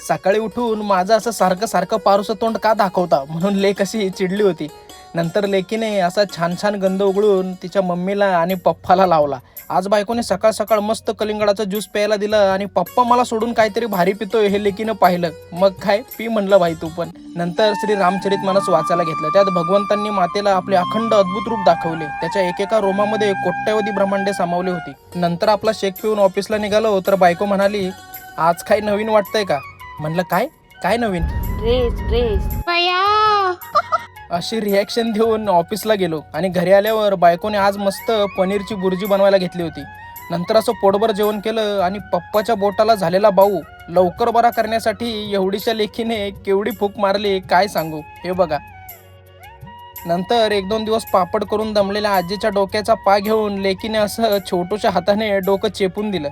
सकाळी उठून माझं असं सारखं सारखं पारूचं तोंड का दाखवता म्हणून लेक अशी चिडली होती. नंतर लेकीने असा छान छान गंध उघडून तिच्या मम्मीला आणि पप्पाला लावला. आज बायकोने सकाळ सकाळ मस्त कलिंगडाचा ज्यूस प्यायला दिला आणि पप्पा मला सोडून काहीतरी भारी पितोय हे लेकीनं पाहिलं. मग काय पी म्हणलं भाई तू पण. नंतर श्री रामचरितमानस वाचायला घेतलं. त्यात भगवंतांनी मातेला आपले अखंड अद्भुत रूप दाखवले. त्याच्या एकेका रोमामध्ये कोट्यवधी ब्रह्मांडे सामावले होती. नंतर आपला शेक पिऊन ऑफिसला निघालो तर बायको म्हणाली, आज काही नवीन वाटतंय का? म्हणलं काय काय नवीन? ड्रेस ड्रेस अशी रिॲक्शन देऊन ऑफिसला गेलो आणि घरी आल्यावर बायकोने आज मस्त पनीरची बुर्जी बनवायला घेतली होती. नंतर असं पोटभर जेवण केलं आणि पप्पाच्या बोटाला झालेला बाऊ लवकर बरा करण्यासाठी एवढीशा लेखीने केवढी फूक मारली काय सांगू. हे बघा. नंतर 1-2 दिवस पापड करून दमलेल्या आजीच्या डोक्याचा पा घेऊन लेकीने असं छोटूशा हाताने डोकं चेपून दिलं.